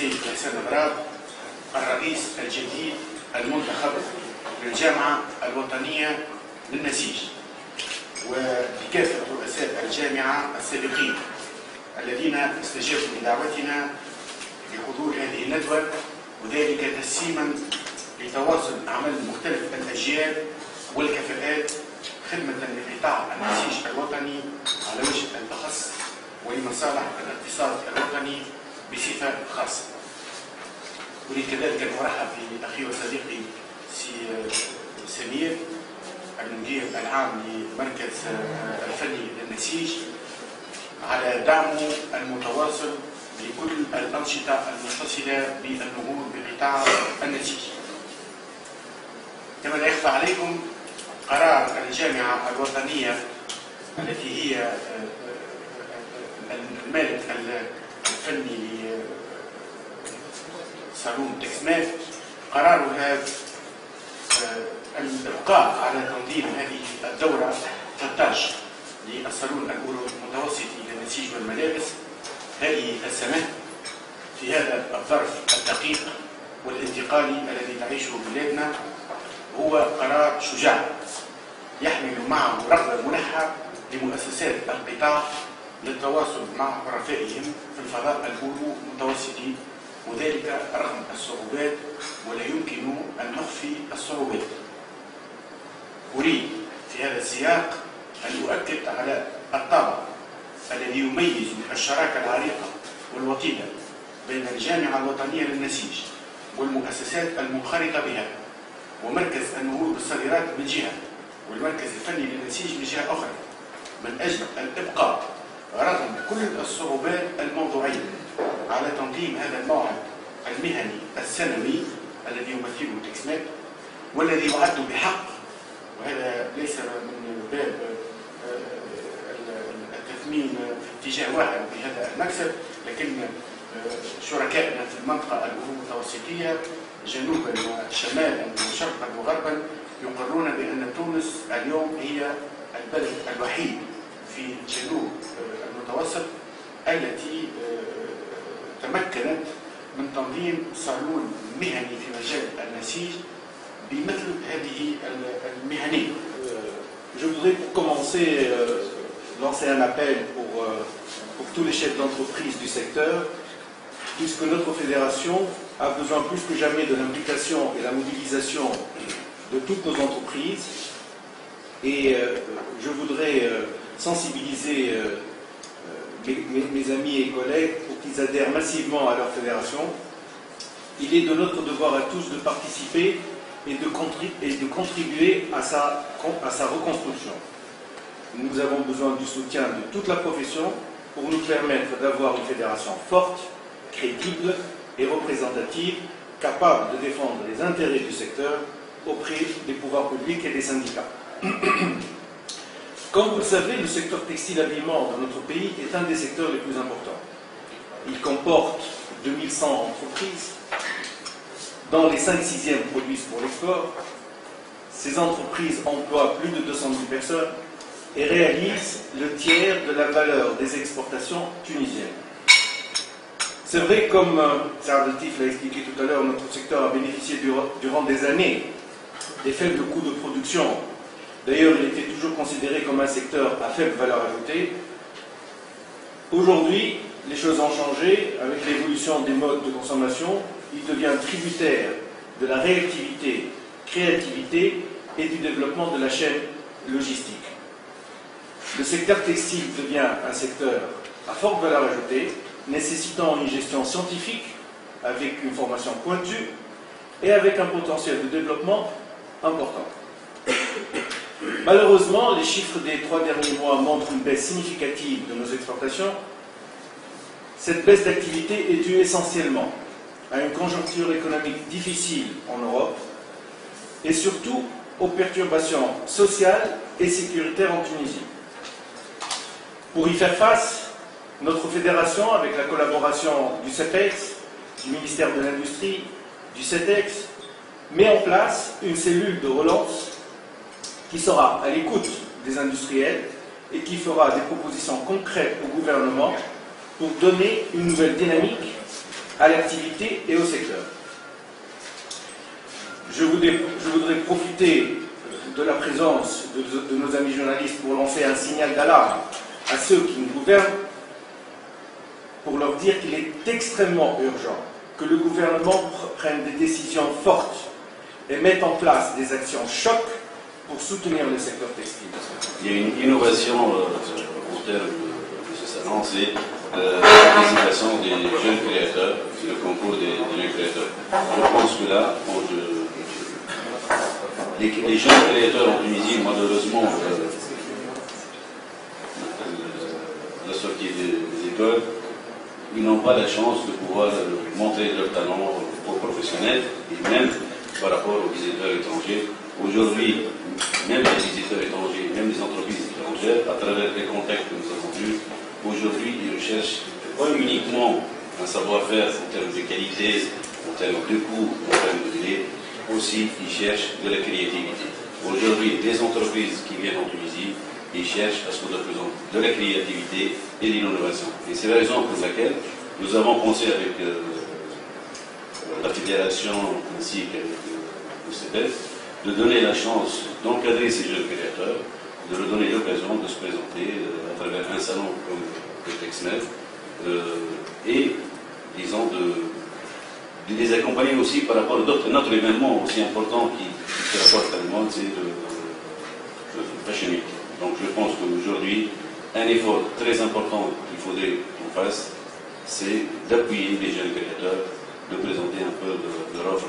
السيد حسين غراب الرئيس الجديد المنتخب للجامعة الوطنية للنسيج، وبكافة رؤساء الجامعة السابقين الذين استجابوا لدعوتنا لحضور هذه الندوة، وذلك تسيما لتواصل أعمال مختلف الأجيال والكفاءات خدمة لقطاع النسيج الوطني على وجه الأخص ولمصالح الاقتصاد الوطني بصفة خاصة. أريد كذلك أن أرحب بأخي وصديقي سي سمير المدير العام للمركز الفني للنسيج على دعمه المتواصل لكل الأنشطة المتصلة بالنهوض بقطاع النسيج. كما لا يخفى عليكم قرار الجامعة الوطنية التي هي المالك الفني لصالون تكسمات، قرارها الإبقاء على تنظيم هذه الدورة 13 للصالون المتوسطي للنسيج والملابس هذه السنة في هذا الظرف الدقيق والانتقالي الذي تعيشه بلادنا، هو قرار شجاع يحمل معه رغبة ملحة لمؤسسات القطاع للتواصل مع حرفائهم في الفضاء المتوسطي، وذلك رغم الصعوبات ولا يمكن أن نخفي الصعوبات. أريد في هذا السياق أن أؤكد على الطابع الذي يميز الشراكة العريقة والوطيدة بين الجامعة الوطنية للنسيج والمؤسسات المنخرطة بها ومركز النهوض بالصادرات من جهة والمركز الفني للنسيج من جهة أخرى، من أجل الإبقاء رغم كل الصعوبات الموضوعية على تنظيم هذا الموعد المهني السنوي الذي يمثله تكسمات، والذي يعد بحق، وهذا ليس من باب التثمين في اتجاه واحد بهذا المكسب، لكن شركائنا في المنطقة المتوسطية جنوبا وشمالا وشرقا وغربا يقرون بأن تونس اليوم هي البلد الوحيد في جنوب المتوسط التي تمكنت من تنظيم صالون مهني في مجال النسيج بمثل هذه المهنية. Je voudrais pour commencer lancer un appel pour tous les chefs d'entreprise du secteur, puisque notre fédération a besoin plus que jamais de l'implication et la mobilisation de toutes nos entreprises. Et je voudrais sensibiliser mes amis et collègues pour qu'ils adhèrent massivement à leur fédération. Il est de notre devoir à tous de participer et de contribuer à sa reconstruction. Nous avons besoin du soutien de toute la profession pour nous permettre d'avoir une fédération forte, crédible et représentative, capable de défendre les intérêts du secteur auprès des pouvoirs publics et des syndicats. Comme vous le savez, le secteur textile-habillement dans notre pays est un des secteurs les plus importants. Il comporte 2100 entreprises, dont les 5/6 produisent pour l'export. Ces entreprises emploient plus de 200 000 personnes et réalisent le tiers de la valeur des exportations tunisiennes. C'est vrai, comme Saad Latif l'a expliqué tout à l'heure, notre secteur a bénéficié durant des années des faibles coûts de production. D'ailleurs, il était toujours considéré comme un secteur à faible valeur ajoutée. Aujourd'hui, les choses ont changé avec l'évolution des modes de consommation. Il devient tributaire de la réactivité, créativité et du développement de la chaîne logistique. Le secteur textile devient un secteur à forte valeur ajoutée, nécessitant une gestion scientifique avec une formation pointue et avec un potentiel de développement important. Malheureusement, les chiffres des 3 derniers mois montrent une baisse significative de nos exportations. Cette baisse d'activité est due essentiellement à une conjoncture économique difficile en Europe et surtout aux perturbations sociales et sécuritaires en Tunisie. Pour y faire face, notre fédération, avec la collaboration du CEPEX, du ministère de l'Industrie, du CETEX, met en place une cellule de relance qui sera à l'écoute des industriels et qui fera des propositions concrètes au gouvernement pour donner une nouvelle dynamique à l'activité et au secteur. Je voudrais profiter de la présence de nos amis journalistes pour lancer un signal d'alarme à ceux qui nous gouvernent, pour leur dire qu'il est extrêmement urgent que le gouvernement prenne des décisions fortes et mette en place des actions choc pour soutenir le secteur textile. Il y a une innovation en termes de ce salon, c'est la participation des jeunes créateurs, c'est le concours des jeunes créateurs. Je pense que là, les jeunes créateurs en Tunisie, malheureusement, la sortie des écoles, ils n'ont pas la chance de pouvoir montrer leur talent aux professionnels et même par rapport aux visiteurs étrangers. Aujourd'hui, même les visiteurs étrangers, même les entreprises étrangères, à travers les contacts que nous avons vus, aujourd'hui, ils recherchent pas uniquement un savoir-faire en termes de qualité, en termes de coût, en termes de délai, aussi ils cherchent de la créativité. Aujourd'hui, les entreprises qui viennent en Tunisie, ils cherchent à ce qu'on représente de la créativité et de l'innovation. Et c'est la raison pour laquelle nous avons pensé avec la fédération ainsi qu'avec le CEPES de donner la chance d'encadrer ces jeunes créateurs, de leur donner l'occasion de se présenter à travers un salon comme le TexMed et, disons, de les accompagner aussi par rapport à notre événement aussi important qui rapporte à le monde, c'est le Fashion Week. Donc je pense qu'aujourd'hui, un effort très important qu'il faudrait qu'on fasse, c'est d'appuyer les jeunes créateurs, de présenter un peu de leur offre